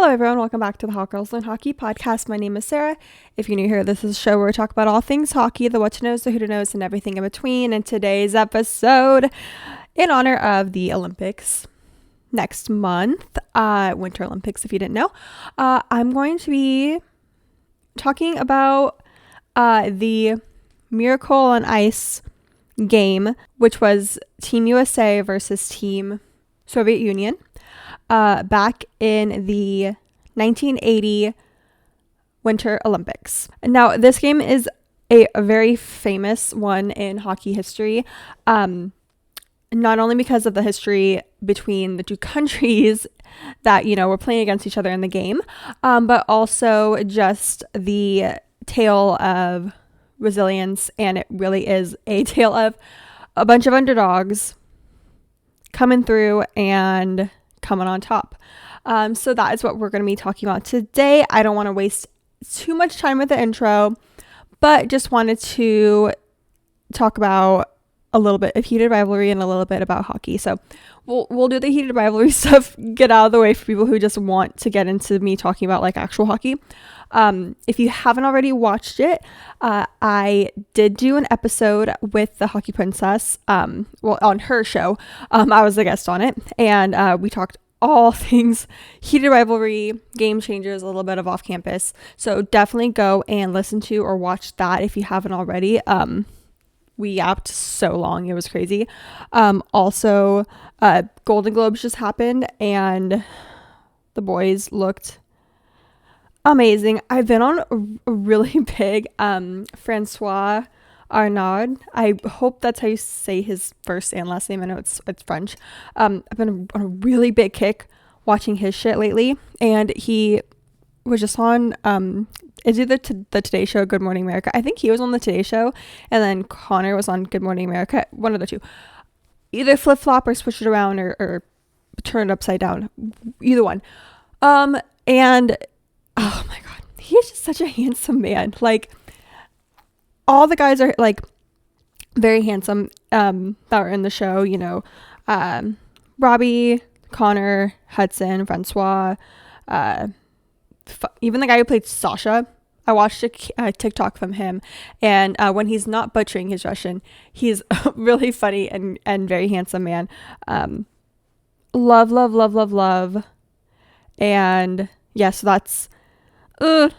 Hello everyone, welcome back to the Hot Girls Learn Hockey podcast. My name is Sarah. If you're new here, this is a show where we talk about all things hockey, the what to knows, the who to knows, and everything in between. And today's episode, in honor of the Olympics next month, Winter Olympics if you didn't know, I'm going to be talking about the Miracle on Ice game, which was Team USA versus Team Soviet Union. Back in the 1980 Winter Olympics. Now, this game is a very famous one in hockey history, not only because of the history between the two countries that, were playing against each other in the game, but also just the tale of resilience, and it really is a tale of a bunch of underdogs coming through and coming on top. So that is what we're going to be talking about today. I don't want to waste too much time with the intro, but just wanted to talk about a little bit of heated rivalry and a little bit about hockey. So we'll do the heated rivalry stuff, get out of the way for people who just want to get into me talking about like actual hockey. If you haven't already watched it, I did do an episode with the Hockey Princess, on her show. I was the guest on it, and we talked all things heated rivalry, game changers, a little bit of off campus. So definitely go and listen to or watch that if you haven't already. We yapped so long, it was crazy. Also, Golden Globes just happened, and the boys looked amazing. I've been on a really big Francois Arnaud. I hope that's how you say his first and last name. I know it's French. I've been on a really big kick watching his shit lately, and he was just on is either the Today Show, Good Morning America. I think he was on the Today Show, and then Connor was on Good Morning America. One of the two. Either flip flop or switch it around or turn it upside down. Either one. And oh my god, he is just such a handsome man. Like, all the guys are like very handsome that are in the show, Robbie, Connor, Hudson, Francois, even the guy who played Sasha. I watched a TikTok from him, and when he's not butchering his Russian, he's really funny and very handsome man. Love. And yeah, so that's all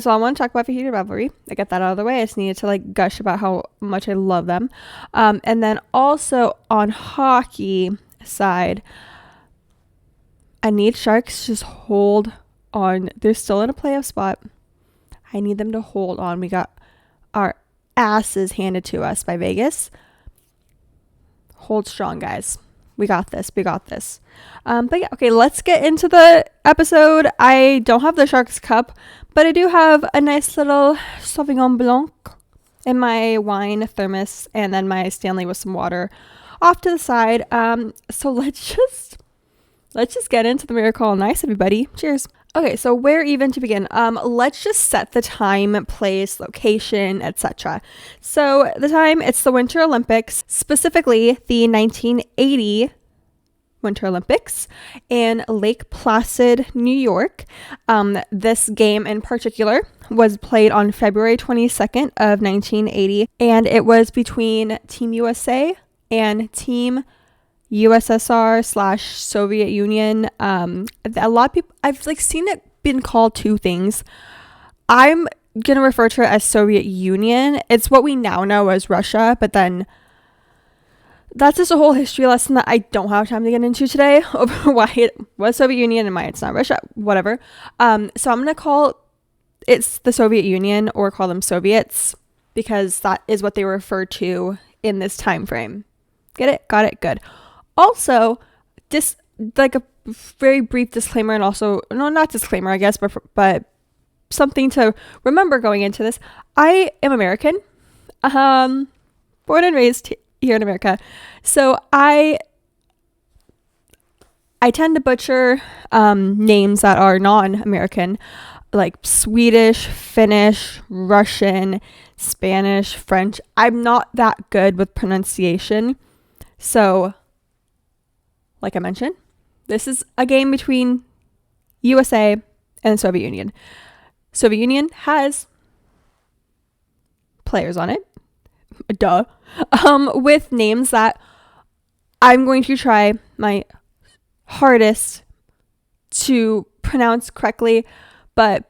I want to talk about for heated rivalry. I got that out of the way. I just needed to gush about how much I love them. And then also on hockey side, I need Sharks to just hold on. They're still in a playoff spot. I need them to hold on. We got our asses handed to us by Vegas. Hold strong, guys. We got this. But yeah, okay, let's get into the episode. I don't have the Sharks cup, but I do have a nice little Sauvignon Blanc in my wine thermos, and then my Stanley with some water off to the side. So let's just get into the Miracle on Ice, everybody. Cheers. Okay, so where even to begin? Let's just set the time, place, location, etc. So the time, it's the Winter Olympics, specifically the 1980 Winter Olympics in Lake Placid, New York. This game in particular was played on February 22nd of 1980, and it was between Team USA and Team USSR/Soviet Union. A lot of people, I've seen it been called two things. I'm gonna refer to it as Soviet Union. It's what we now know as Russia, but then that's just a whole history lesson that I don't have time to get into today over why it was Soviet Union and why it's not Russia, whatever. So I'm gonna call it's the Soviet Union, or call them Soviets, because that is what they refer to in this time frame. Get it? Got it? Good. Also, a very brief disclaimer, and also, no, not disclaimer, I guess, but something to remember going into this. I am American, born and raised here in America, so I tend to butcher names that are non-American, like Swedish, Finnish, Russian, Spanish, French. I'm not that good with pronunciation, so like I mentioned, this is a game between USA, and the Soviet Union. Soviet Union has players on it, duh, with names that I'm going to try my hardest to pronounce correctly, but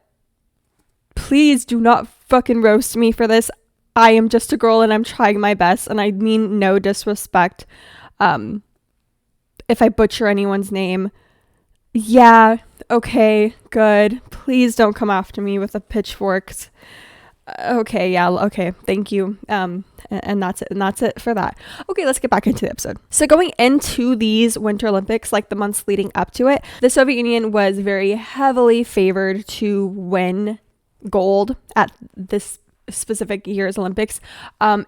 please do not fucking roast me for this. I am just a girl and I'm trying my best, and I mean no disrespect. If I butcher anyone's name, yeah, okay, good. Please don't come after me with the pitchforks. Okay, yeah, okay, thank you. And that's it for that. Okay, let's get back into the episode. So going into these Winter Olympics, like the months leading up to it, the Soviet Union was very heavily favored to win gold at this specific year's Olympics,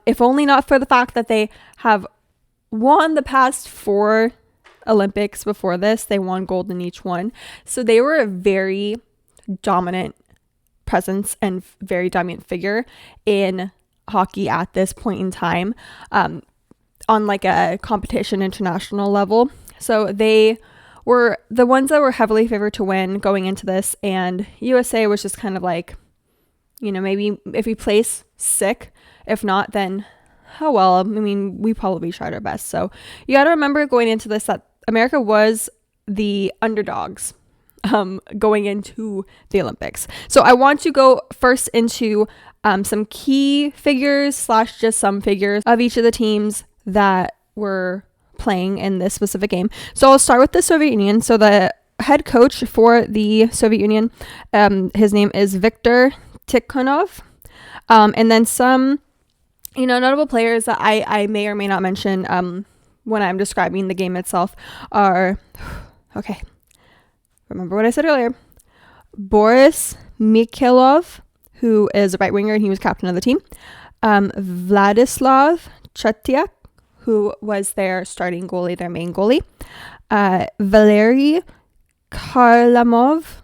if only not for the fact that they have won the past 4 Olympics before this. They won gold in each one, so they were a very dominant presence and very dominant figure in hockey at this point in time, on like a competition international level. So they were the ones that were heavily favored to win going into this, and USA was just kind of like, you know, maybe if we place sick, if not, then oh well. I mean, we probably tried our best. So you got to remember going into this that America was the underdogs going into the Olympics. So I want to go first into some key figures / just some figures of each of the teams that were playing in this specific game. So I'll start with the Soviet Union. So the head coach for the Soviet Union, his name is Viktor Tikhonov. And then some, you know, notable players that I may or may not mention when I'm describing the game itself are, okay, remember what I said earlier, Boris Mikhailov, who is a right winger and he was captain of the team, Vladislav Chatiak, who was their starting goalie, their main goalie, Valery Kharlamov,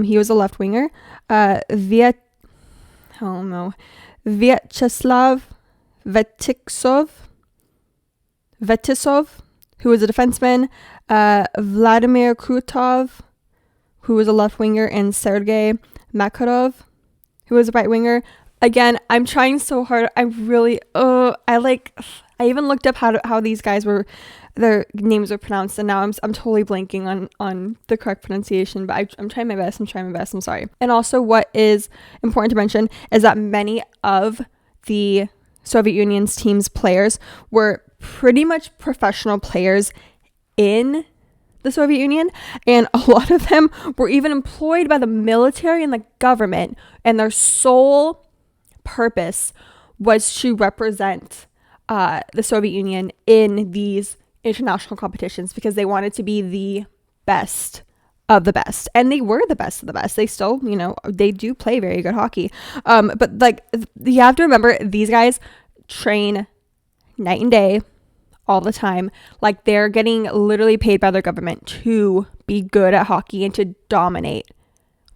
he was a left winger, Vyacheslav Vetisov, who was a defenseman, Vladimir Krutov, who was a left winger, and Sergei Makarov, who was a right winger. Again, I'm trying so hard. I really, I even looked up how these guys were, their names were pronounced, and now I'm totally blanking on the correct pronunciation, but I'm trying my best. I'm sorry. And also what is important to mention is that many of the Soviet Union's team's players were pretty much professional players in the Soviet Union, and a lot of them were even employed by the military and the government, and their sole purpose was to represent the Soviet Union in these international competitions because they wanted to be the best of the best, and they were the best of the best. They still, you know, they do play very good hockey, but like you have to remember, these guys train night and day all the time. Like, they're getting literally paid by their government to be good at hockey and to dominate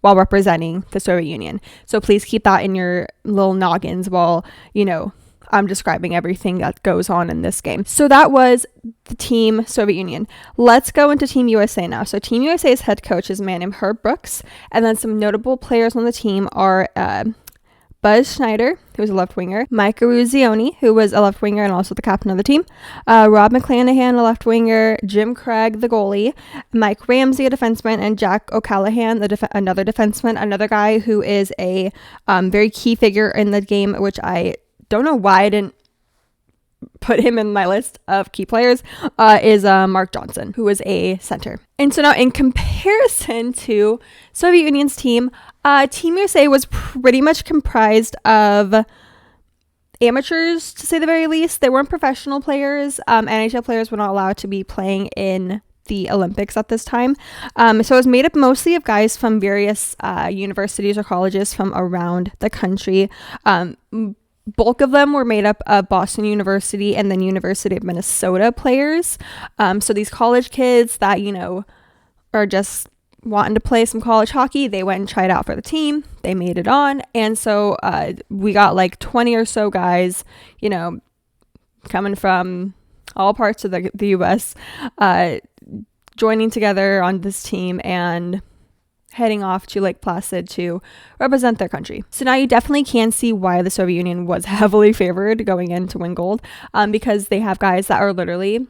while representing the Soviet Union. So please keep that in your little noggins while, you know, I'm describing everything that goes on in this game. So that was the team Soviet Union. Let's go into Team USA now. So Team USA's head coach is a man named Herb Brooks, and then some notable players on the team are Buzz Schneider, who was a left winger, Mike Eruzione, who was a left winger and also the captain of the team, Rob McClanahan, a left winger, Jim Craig, the goalie, Mike Ramsey, a defenseman, and Jack O'Callahan, another defenseman, another guy who is a very key figure in the game, which I don't know why I didn't put him in my list of key players, is Mark Johnson, who was a center. And so now, in comparison to Soviet Union's team, Team USA was pretty much comprised of amateurs, to say the very least. They weren't professional players. NHL players were not allowed to be playing in the Olympics at this time. So it was made up mostly of guys from various universities or colleges from around the country. Bulk of them were made up of Boston University and then University of Minnesota players. So these college kids that, you know, are just wanting to play some college hockey, they went and tried out for the team. They made it on. And so we got like 20 or so guys, you know, coming from all parts of the U.S., joining together on this team and heading off to Lake Placid to represent their country. So now you definitely can see why the Soviet Union was heavily favored going in to win gold, because they have guys that are literally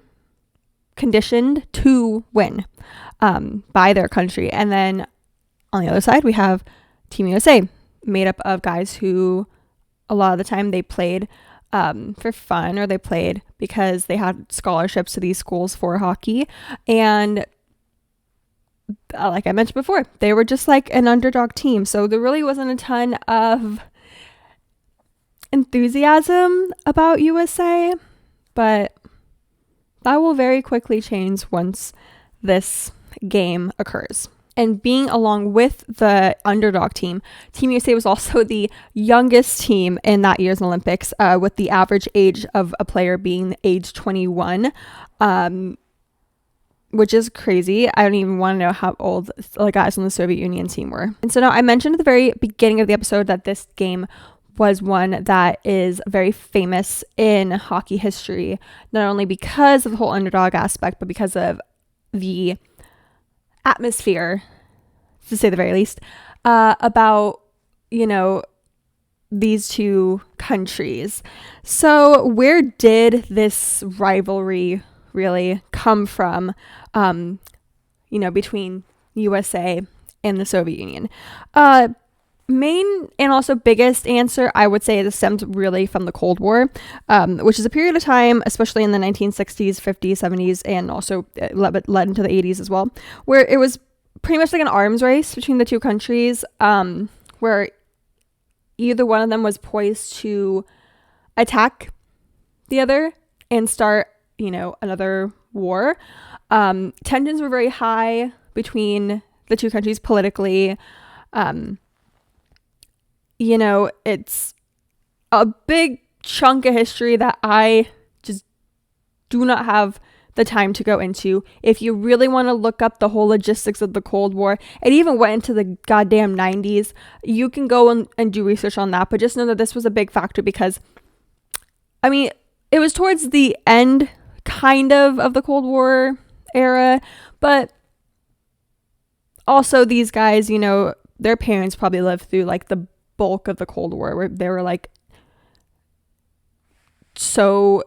conditioned to win by their country. And then on the other side, we have Team USA, made up of guys who a lot of the time they played for fun, or they played because they had scholarships to these schools for hockey. And like I mentioned before, they were just like an underdog team. So there really wasn't a ton of enthusiasm about USA, but that will very quickly change once this game occurs. And being along with the underdog team, Team USA was also the youngest team in that year's Olympics, with the average age of a player being age 21, which is crazy. I don't even want to know how old the guys on the Soviet Union team were. And so now I mentioned at the very beginning of the episode that this game was one that is very famous in hockey history, not only because of the whole underdog aspect, but because of the atmosphere, to say the very least, about, these two countries. So where did this rivalry really come from, between USA and the Soviet Union? Main and also biggest answer, I would say, is stemmed really from the Cold War, which is a period of time, especially in the 1960s, 50s, 70s, and also led into the 80s as well, where it was pretty much like an arms race between the two countries, where either one of them was poised to attack the other and start, another war. Tensions were very high between the two countries politically. It's a big chunk of history that I just do not have the time to go into. If you really want to look up the whole logistics of the Cold War, it even went into the goddamn 90s. You can go and do research on that, but just know that this was a big factor because, it was towards the end, kind of the Cold War era, but also these guys, their parents probably lived through like the bulk of the Cold War, where they were like so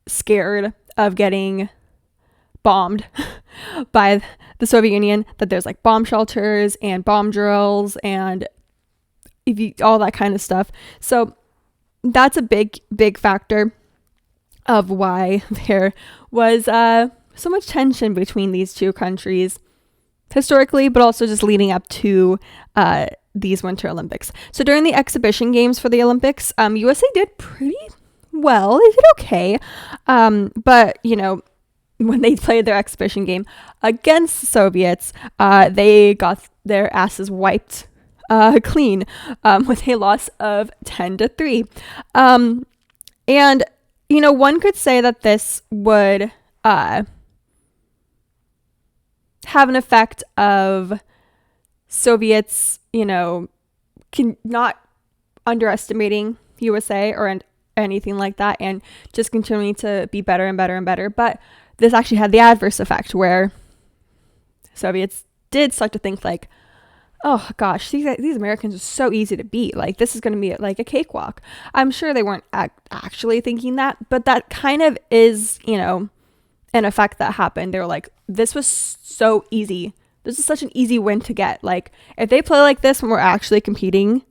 scared of getting bombed by the Soviet Union that there's like bomb shelters and bomb drills and all that kind of stuff. So that's a big factor of why there was so much tension between these two countries historically, but also just leading up to these Winter Olympics. So during the exhibition games for the Olympics, USA did pretty well. They did okay. But, when they played their exhibition game against the Soviets, they got their asses wiped clean with a loss of 10-3. And, one could say that this would have an effect of Soviets, not underestimating USA or anything like that, and just continuing to be better and better and better. But this actually had the adverse effect where Soviets did start to think like, oh gosh, these Americans are so easy to beat. Like, this is going to be like a cakewalk. I'm sure they weren't actually thinking that, but that kind of is, an effect that happened. They were like, this was so easy. This is such an easy win to get. Like, if they play like this when we're actually competing,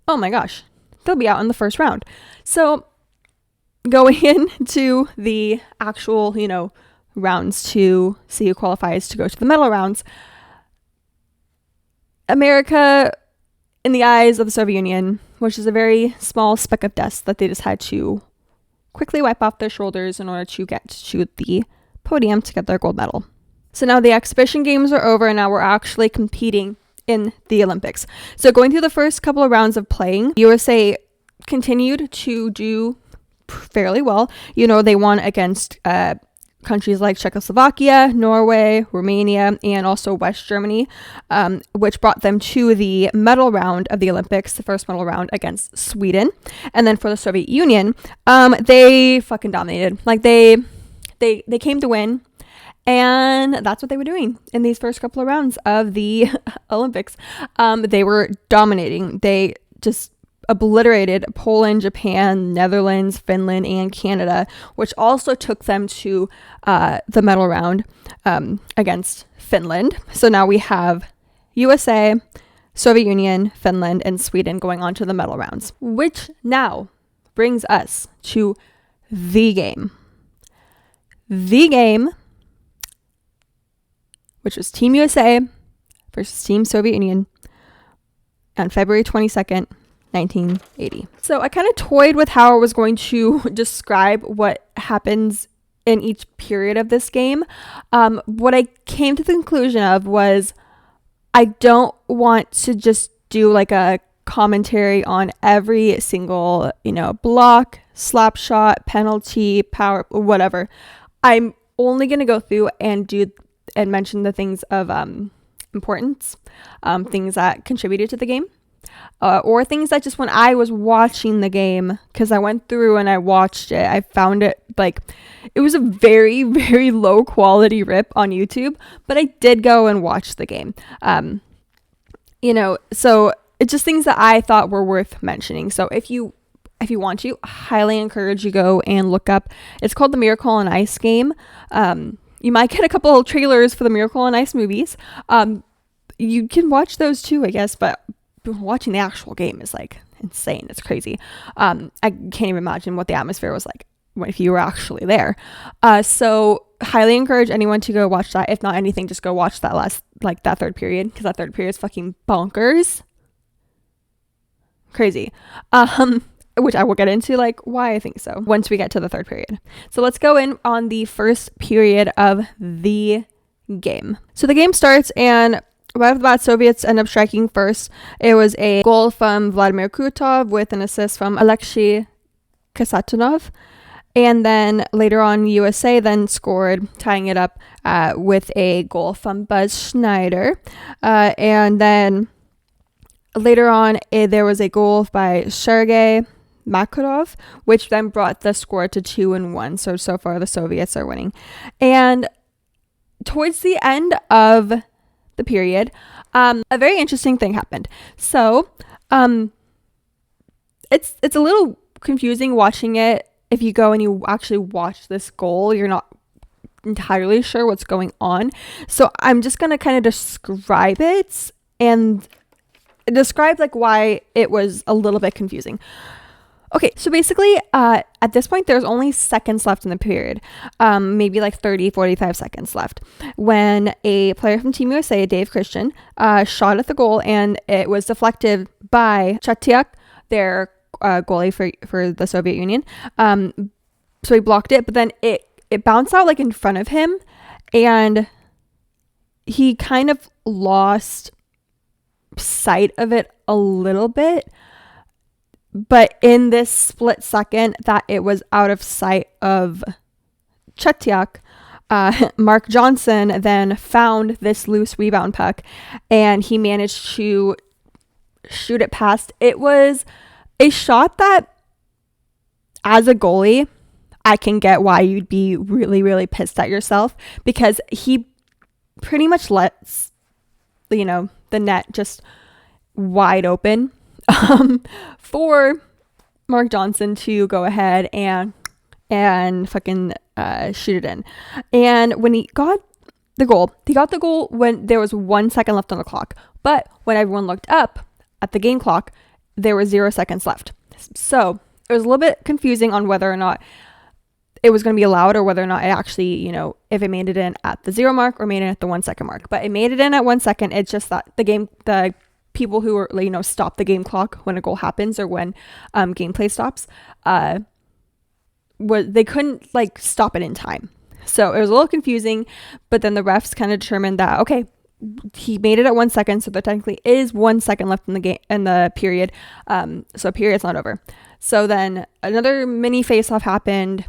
oh my gosh, they'll be out in the first round. So going into the actual, rounds to see who qualifies to go to the medal rounds, America, in the eyes of the Soviet Union, which is a very small speck of dust that they just had to quickly wipe off their shoulders in order to get to the podium to get their gold medal. So now the exhibition games are over, and now we're actually competing in the Olympics. So going through the first couple of rounds of playing, USA continued to do fairly well. They won against countries like Czechoslovakia, Norway, Romania, and also West Germany, which brought them to the medal round of the Olympics, the first medal round against Sweden. And then for the Soviet Union, they fucking dominated. Like, they came to win, And that's what they were doing in these first couple of rounds of the Olympics. They were dominating. They just obliterated Poland, Japan, Netherlands, Finland, and Canada, which also took them to the medal round against Finland. So now we have USA, Soviet Union, Finland, and Sweden going on to the medal rounds, which now brings us to the game. The game, which was Team USA versus Team Soviet Union on February 22nd, 1980. So I kind of toyed with how I was going to describe what happens in each period of this game. What I came to the conclusion of was I don't want to just do like a commentary on every single, block, slap shot, penalty, power, whatever. I'm only going to go through and mention the things of importance, things that contributed to the game, or things that just when I was watching the game, because I went through and I watched it, I found it like it was a very, very low quality rip on YouTube, but I did go and watch the game. So it's just things that I thought were worth mentioning. So if you want to, highly encourage you go and look up. It's called the Miracle on Ice game. You might get a couple of trailers for the Miracle on Ice movies. You can watch those too, I guess, but watching the actual game is like insane. It's crazy. I can't even imagine what the atmosphere was like if you were actually there. So highly encourage anyone to go watch that. If not anything, just go watch that third period, because that third period is fucking bonkers. Crazy. Which I will get into why I think so once we get to the third period. So let's go in on the first period of the game. So the game starts, and right off the bat, Soviets end up striking first. It was a goal from Vladimir Krutov with an assist from Alexei Kasatonov. And then later on, USA then scored, tying it up with a goal from Buzz Schneider. And then later on, there was a goal by Sergei Makarov, which then brought the score to 2-1. So far the Soviets are winning. And towards the end of the period, a very interesting thing happened. So it's a little confusing watching it. If you go and you actually watch this goal, you're not entirely sure what's going on. So I'm just going to kind of describe it and describe why it was a little bit confusing. Okay, so basically, at this point, there's only seconds left in the period, maybe 30, 45 seconds left, when a player from Team USA, Dave Christian, shot at the goal, and it was deflected by Chatiak, their goalie for the Soviet Union. So he blocked it, but then it bounced out in front of him, and he kind of lost sight of it a little bit. But in this split second that it was out of sight of Chetiak, Mark Johnson then found this loose rebound puck, and he managed to shoot it past. It was a shot that, as a goalie, I can get why you'd be really, really pissed at yourself, because he pretty much lets, the net just wide open for Mark Johnson to go ahead and fucking shoot it in. And when he got the goal when there was 1 second left on the clock. But when everyone looked up at the game clock, there were 0 seconds left. So it was a little bit confusing on whether or not it was going to be allowed, or whether or not it actually, if it made it in at the 0 mark or made it at the 1 second mark. But it made it in at 1 second. It's just that the people who are, stop the game clock when a goal happens, or when gameplay stops, they couldn't stop it in time. So it was a little confusing, but then the refs kind of determined that, okay, he made it at 1 second, so there technically is 1 second left in the game, in the period. So period's not over. So then another mini face-off happened,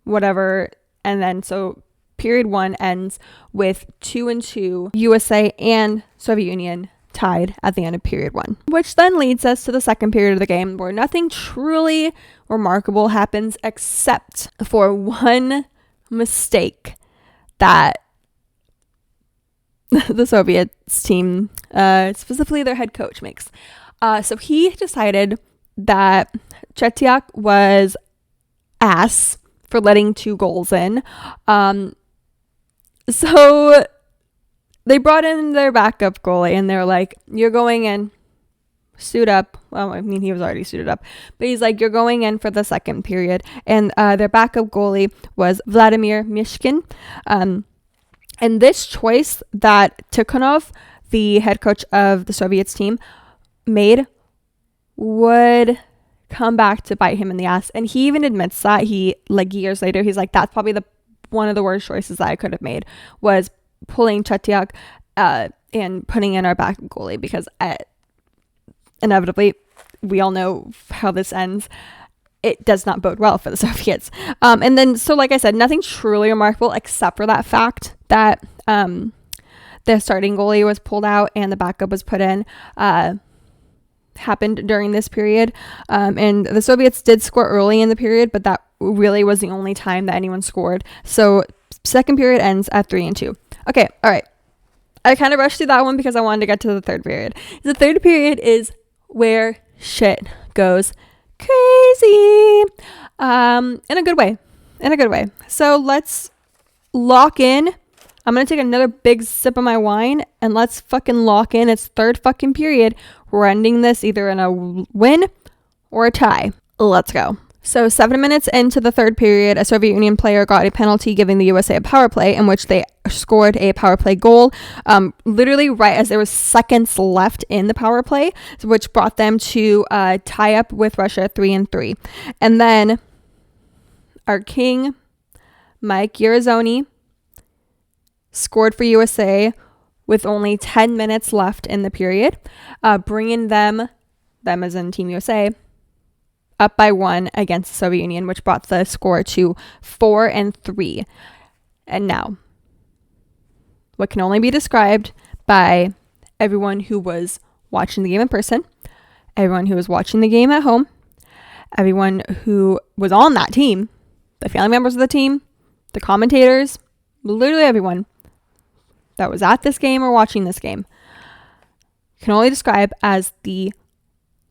whatever, and then so period 1 ends with 2-2, USA and Soviet Union tied at the end of period 1, which then leads us to the second period of the game, where nothing truly remarkable happens except for one mistake that the Soviets team, specifically their head coach, makes. So he decided that Tretiak was ass for letting 2 goals in. So they brought in their backup goalie, and they're like, you're going in, suit up. Well, I mean, he was already suited up, but he's like, you're going in for the second period. And their backup goalie was Vladimir Mishkin. And this choice that Tikhonov, the head coach of the Soviets team, made would come back to bite him in the ass. And he even admits that. He, like, years later, he's like, that's probably one of the worst choices that I could have made, was pulling Tretiak and putting in our backup goalie, because inevitably, we all know how this ends. It does not bode well for the Soviets. And then, so like I said, nothing truly remarkable except for that fact that the starting goalie was pulled out and the backup was put in, happened during this period. And the Soviets did score early in the period, but that really was the only time that anyone scored. So second period ends at 3-2. Okay, all right. I kind of rushed through that one because I wanted to get to the third period. The third period is where shit goes crazy, in a good way. So let's lock in. I'm gonna take another big sip of my wine and let's fucking lock in its third fucking period. We're ending this either in a win or a tie. Let's go. So 7 minutes into the third period, a Soviet Union player got a penalty, giving the USA a power play, in which they scored a power play goal, literally right as there was seconds left in the power play, which brought them to tie up with Russia 3-3. And then our king, Mike Irizoni, scored for USA with only 10 minutes left in the period, bringing them as in Team USA, up by 1 against the Soviet Union, which brought the score to 4-3. And now, what can only be described by everyone who was watching the game in person, everyone who was watching the game at home, everyone who was on that team, the family members of the team, the commentators, literally everyone that was at this game or watching this game, can only describe as the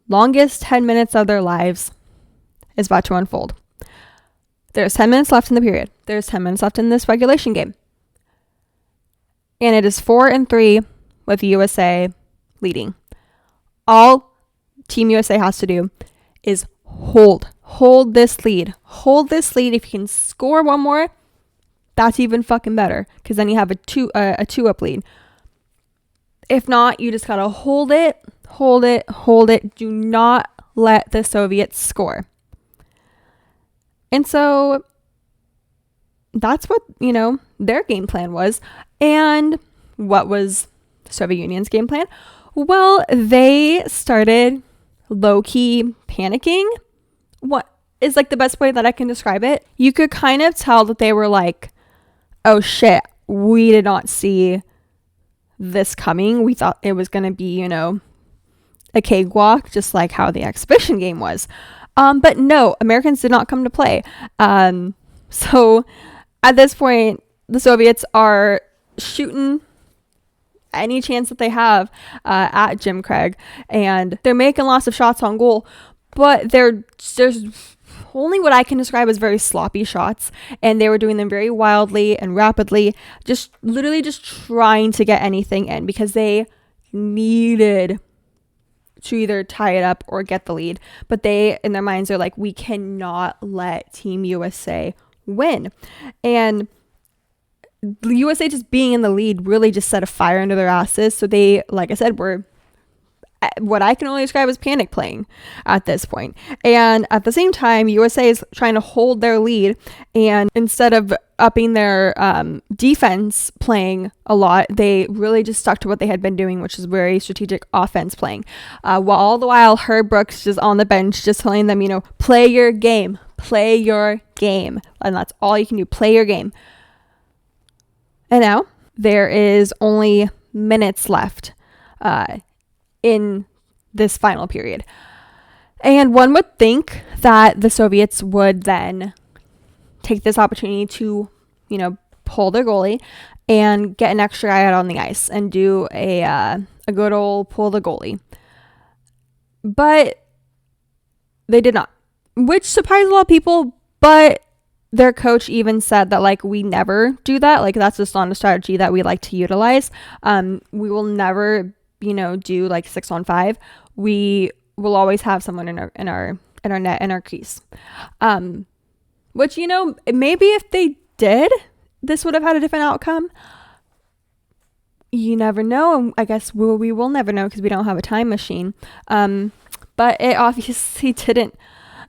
longest 10 minutes of their lives is about to unfold. There's 10 minutes left in the period. There's 10 minutes left in this regulation game. And it is 4-3 with the USA leading. All Team USA has to do is hold this lead. Hold this lead. If you can score one more, that's even fucking better, because then you have a 2-up lead. If not, you just gotta hold it. Do not let the Soviets score. And so that's what, their game plan was. And what was the Soviet Union's game plan? Well, they started low-key panicking. What is like the best way that I can describe it? You could kind of tell that they were like, oh shit, we did not see this coming. We thought it was going to be, a cakewalk, just like how the exhibition game was. But no, Americans did not come to play. So at this point, the Soviets are shooting any chance that they have at Jim Craig, and they're making lots of shots on goal, but there's only what I can describe as very sloppy shots, and they were doing them very wildly and rapidly, just literally just trying to get anything in, because they needed to either tie it up or get the lead. But they, in their minds, are like, we cannot let Team USA win. And the USA just being in the lead really just set a fire under their asses. So they, like I said, were what I can only describe as panic playing at this point. And at the same time, USA is trying to hold their lead, and instead of upping their defense playing a lot, they really just stuck to what they had been doing, which is very strategic offense playing. While all the while Herb Brooks just on the bench just telling them, play your game, and that's all you can do, play your game. And now there is only minutes left in this final period. And one would think that the Soviets would then take this opportunity to, pull their goalie and get an extra guy out on the ice and do a good old pull the goalie. But they did not, which surprised a lot of people. But their coach even said that, like, we never do that. Like, that's just not a strategy that we like to utilize. We will never, do like 6-on-5. We will always have someone in our net, in our crease. Which, maybe if they did, this would have had a different outcome. You never know. I guess we will never know because we don't have a time machine. But it obviously didn't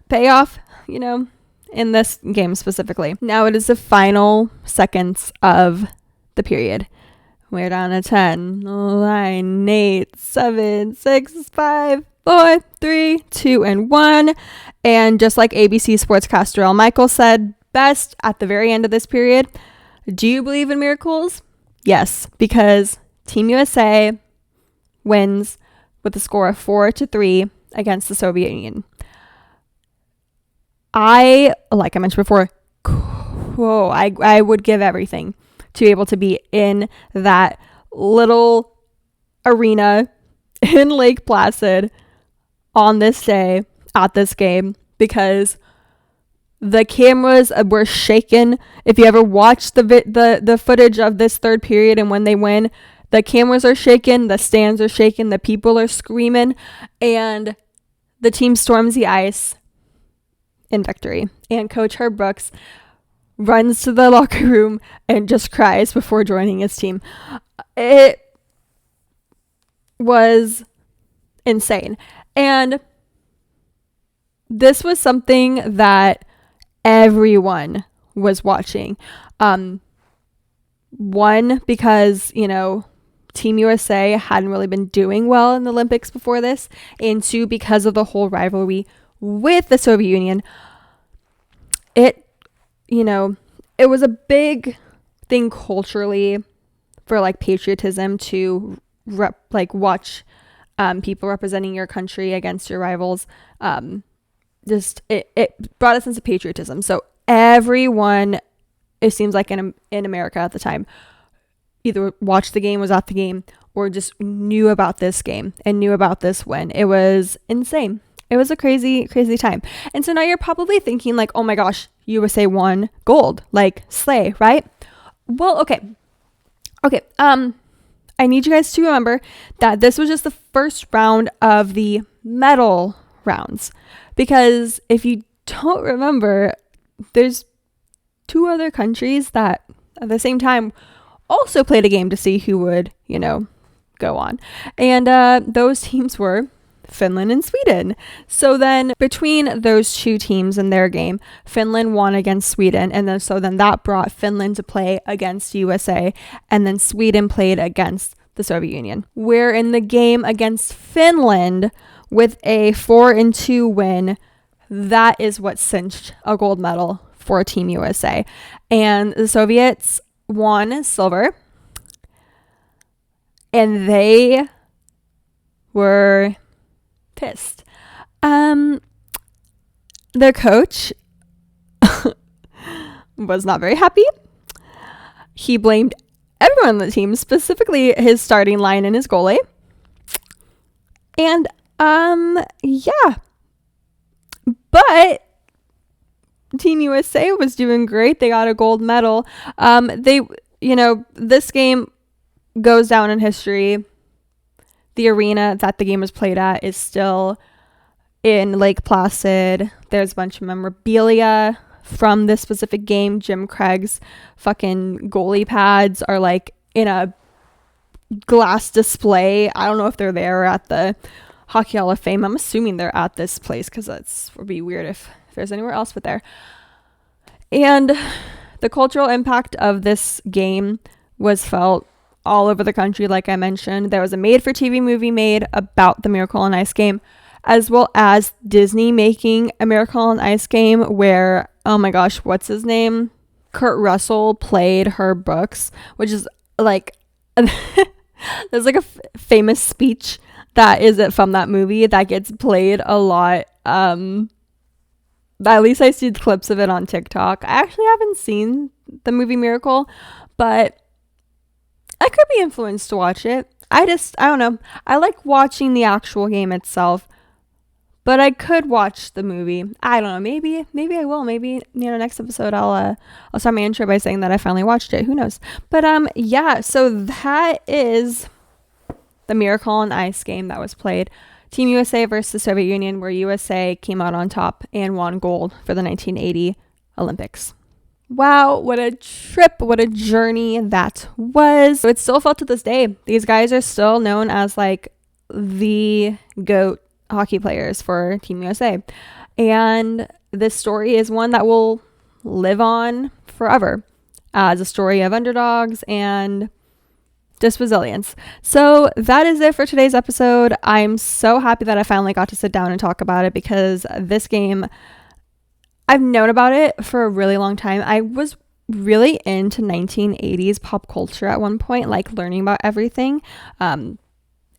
pay off, in this game specifically. Now it is the final seconds of the period. We're down to 10, 9, 8, 7, 6, 5, 4, 3, 2, and 1. And just like ABC sportscaster Al Michael said best at the very end of this period, do you believe in miracles? Yes, because Team USA wins with a score of 4-3 against the Soviet Union. Like I mentioned before, I would give everything to be able to be in that little arena in Lake Placid on this day at this game, because the cameras were shaken. If you ever watched the footage of this third period and when they win, the cameras are shaken, the stands are shaken, the people are screaming, and the team storms the ice in victory. And Coach Herb Brooks runs to the locker room and just cries before joining his team. It was insane. And this was something that everyone was watching. One, because, Team USA hadn't really been doing well in the Olympics before this. And two, because of the whole rivalry with the Soviet Union. It was a big thing culturally for like patriotism to watch people representing your country against your rivals. It brought a sense of patriotism. So everyone, it seems like in America at the time, either watched the game, was at the game, or just knew about this game and knew about this win. It was insane. It was a crazy, crazy time. And so now you're probably thinking like, oh my gosh, USA won gold, like slay, right? Well, okay. I need you guys to remember that this was just the first round of the medal rounds, because if you don't remember, there's 2 other countries that at the same time also played a game to see who would, go on. And those teams were Finland and Sweden. So then between those 2 teams in their game, Finland won against Sweden, and then that brought Finland to play against USA, and then Sweden played against the Soviet Union. We're in the game against Finland with a 4-2 win. That is what cinched a gold medal for Team USA. And the Soviets won silver, and they were pissed. Their coach was not very happy. He blamed everyone on the team, specifically his starting line and his goalie. And yeah. But Team USA was doing great. They got a gold medal. This game goes down in history. The arena that the game was played at is still in Lake Placid. There's a bunch of memorabilia from this specific game. Jim Craig's fucking goalie pads are like in a glass display. I don't know if they're there at the Hockey Hall of Fame. I'm assuming they're at this place because it would be weird if there's anywhere else but there. And the cultural impact of this game was felt all over the country. Like I mentioned, there was a made-for-TV movie made about the Miracle on Ice game, as well as Disney making a Miracle on Ice game where, oh my gosh, what's his name? Kurt Russell played Herb Brooks, which is like, there's like a famous speech that is it from that movie that gets played a lot. At least I see clips of it on TikTok. I actually haven't seen the movie Miracle, but I could be influenced to watch it. I don't know. I like watching the actual game itself, but I could watch the movie. I don't know. Maybe I will. Maybe, next episode I'll start my intro by saying that I finally watched it. Who knows? But yeah, so that is the Miracle on Ice game that was played. Team USA versus the Soviet Union, where USA came out on top and won gold for the 1980 Olympics. Wow, what a trip, what a journey that was. It's still felt to this day. These guys are still known as like the GOAT hockey players for Team USA. And this story is one that will live on forever as a story of underdogs and just resilience. So that is it for today's episode. I'm so happy that I finally got to sit down and talk about it, because this game, I've known about it for a really long time. I was really into 1980s pop culture at one point, like learning about everything. And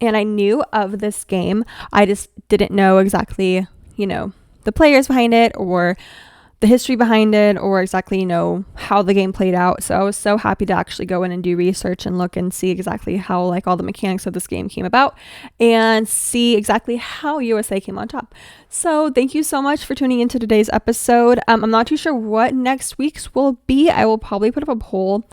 I knew of this game. I just didn't know exactly, the players behind it or the history behind it or exactly, how the game played out. So I was so happy to actually go in and do research and look and see exactly how like all the mechanics of this game came about and see exactly how USA came on top. So thank you so much for tuning into today's episode. I'm not too sure what next week's will be. I will probably put up a poll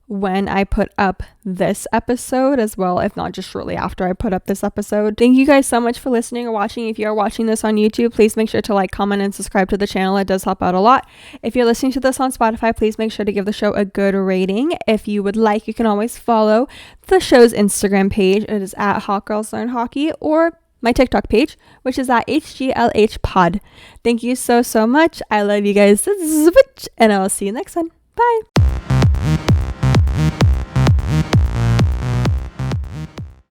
when I put up this episode as well, if not just shortly after I put up this episode. Thank you guys so much for listening or watching. If you are watching this on YouTube, please make sure to like, comment, and subscribe to the channel. It does help out a lot. If you're listening to this on Spotify, please make sure to give the show a good rating. If you would like, you can always follow the show's Instagram page. It is at Hot Girls Learn Hockey, or my TikTok page, which is at HGLH Pod. Thank you so much. I love you guys, and I'll see you next time. Bye.